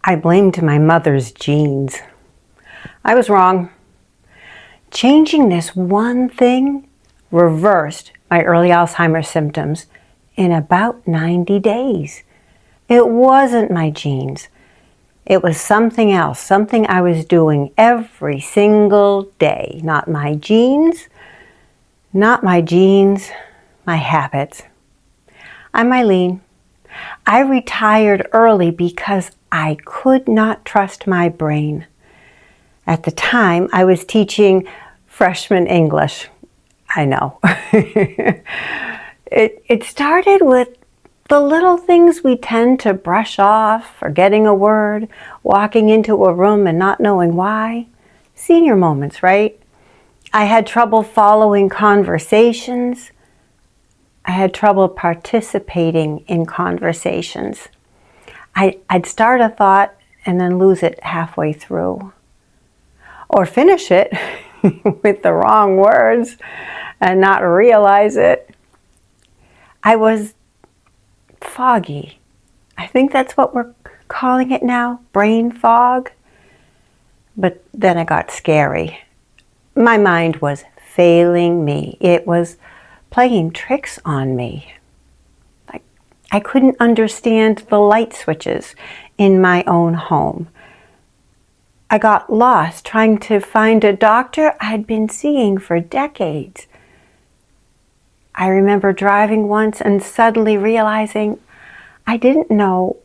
I blamed my mother's genes. I was wrong. Changing this one thing reversed my early Alzheimer's symptoms in about 90 days. It wasn't my genes. It was something else, something I was doing every single day. Not my genes, my habits. I'm Eileen. I retired early because I could not trust my brain. At the time, I was teaching freshman English. I know. It started with the little things we tend to brush off, forgetting a word, walking into a room and not knowing why. Senior moments, right? I had trouble following conversations. I had trouble participating in conversations. I'd start a thought and then lose it halfway through. Or finish it with the wrong words and not realize it. I was foggy. I think that's what we're calling it now, brain fog. But then it got scary. My mind was failing me. It was playing tricks on me. I couldn't understand the light switches in my own home. I got lost trying to find a doctor I'd been seeing for decades. I remember driving once and suddenly realizing I didn't know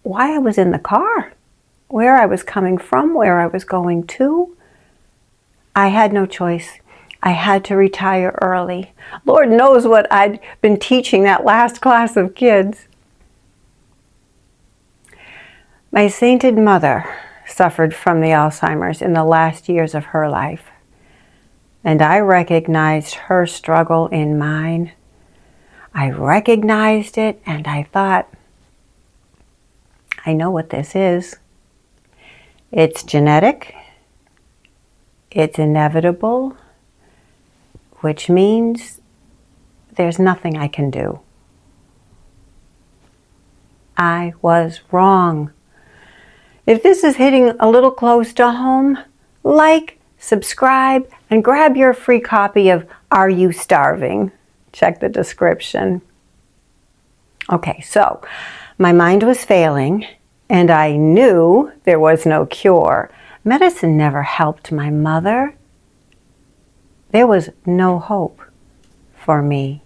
why I was in the car, where I was coming from, where I was going to. I had no choice. I had to retire early. Lord knows what I'd been teaching that last class of kids. My sainted mother suffered from the Alzheimer's in the last years of her life, and I recognized her struggle in mine. I recognized it and I thought, I know what this is. It's genetic, it's inevitable, which means there's nothing I can do. I was wrong. If this is hitting a little close to home, like, subscribe, and grab your free copy of Are You Starving? Check the description. Okay, so my mind was failing, and I knew there was no cure. Medicine never helped my mother. There was no hope for me.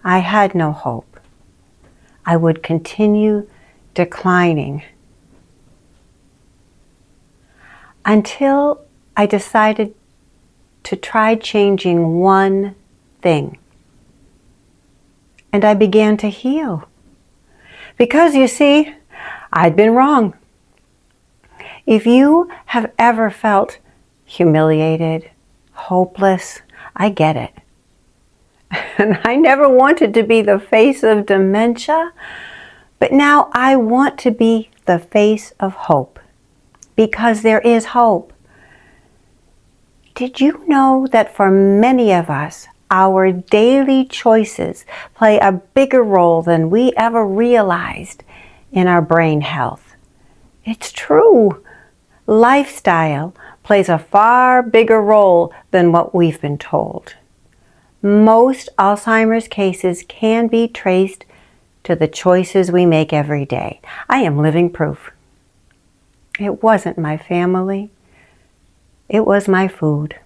I had no hope. I would continue declining until I decided to try changing one thing. And I began to heal. Because you see, I'd been wrong. If you have ever felt humiliated, hopeless, I get it. And I never wanted to be the face of dementia, but now I want to be the face of hope, because there is hope. Did you know that for many of us, our daily choices play a bigger role than we ever realized in our brain health? It's true. Lifestyle plays a far bigger role than what we've been told. Most Alzheimer's cases can be traced to the choices we make every day. I am living proof. It wasn't my family. It was my food.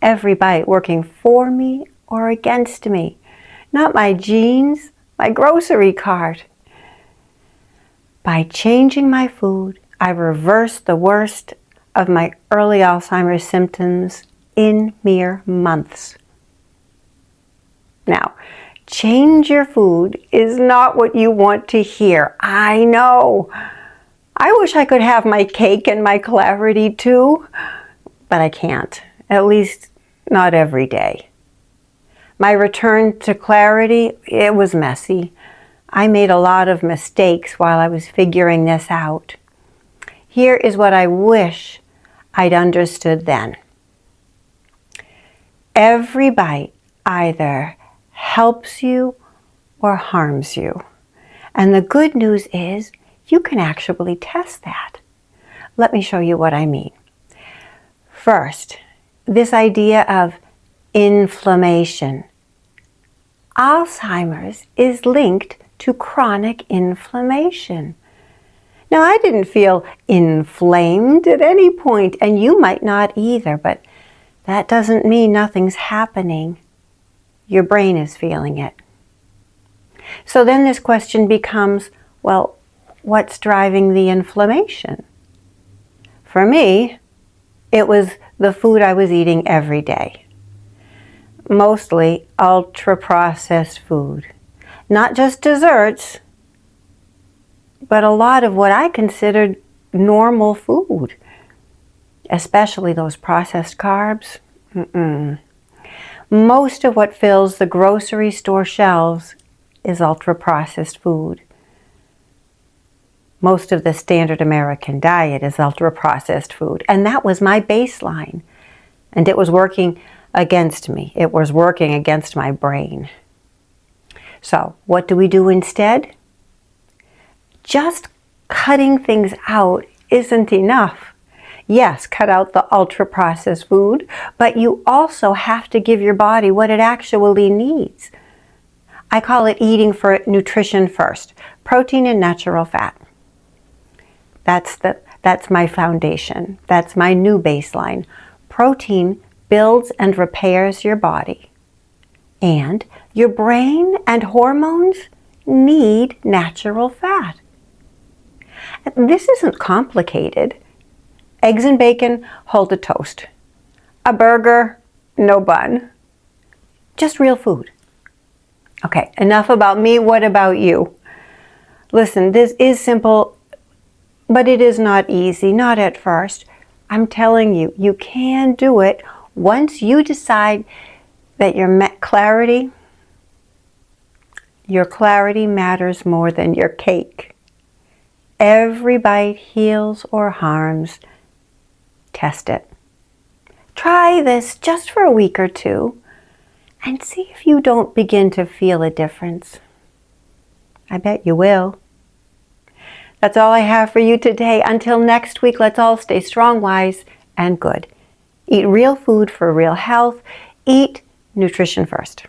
Every bite working for me or against me. Not my genes, my grocery cart. By changing my food, I reversed the worst of my early Alzheimer's symptoms in mere months. Now, change your food is not what you want to hear. I know. I wish I could have my cake and my clarity too, but I can't, at least not every day. My return to clarity, it was messy. I made a lot of mistakes while I was figuring this out. Here is what I wish I'd understood then. Every bite either helps you or harms you. And the good news is you can actually test that. Let me show you what I mean. First, this idea of inflammation. Alzheimer's is linked to chronic inflammation. Now, I didn't feel inflamed at any point, and you might not either, but that doesn't mean nothing's happening. Your brain is feeling it. So then this question becomes, well, what's driving the inflammation? For me, it was the food I was eating every day. Mostly ultra-processed food. Not just desserts, but a lot of what I considered normal food. Especially those processed carbs. Most of what fills the grocery store shelves is ultra-processed food. Most of the standard American diet is ultra-processed food. And that was my baseline. And it was working against me. It was working against my brain. So, what do we do instead? Just cutting things out isn't enough. Yes, cut out the ultra-processed food, but you also have to give your body what it actually needs. I call it eating for nutrition first. Protein and natural fat. That's my foundation. That's my new baseline. Protein builds and repairs your body. And your brain and hormones need natural fat. This isn't complicated. Eggs and bacon, hold a toast. A burger, no bun. Just real food. Okay, enough about me. What about you? Listen, this is simple, but it is not easy, not at first. I'm telling you, you can do it once you decide that your clarity matters more than your cake. Every bite heals or harms. Test it. Try this just for a week or two and see if you don't begin to feel a difference. I bet you will. That's all I have for you today. Until next week, let's all stay strong, wise, and good. Eat real food for real health. Eat nutrition first.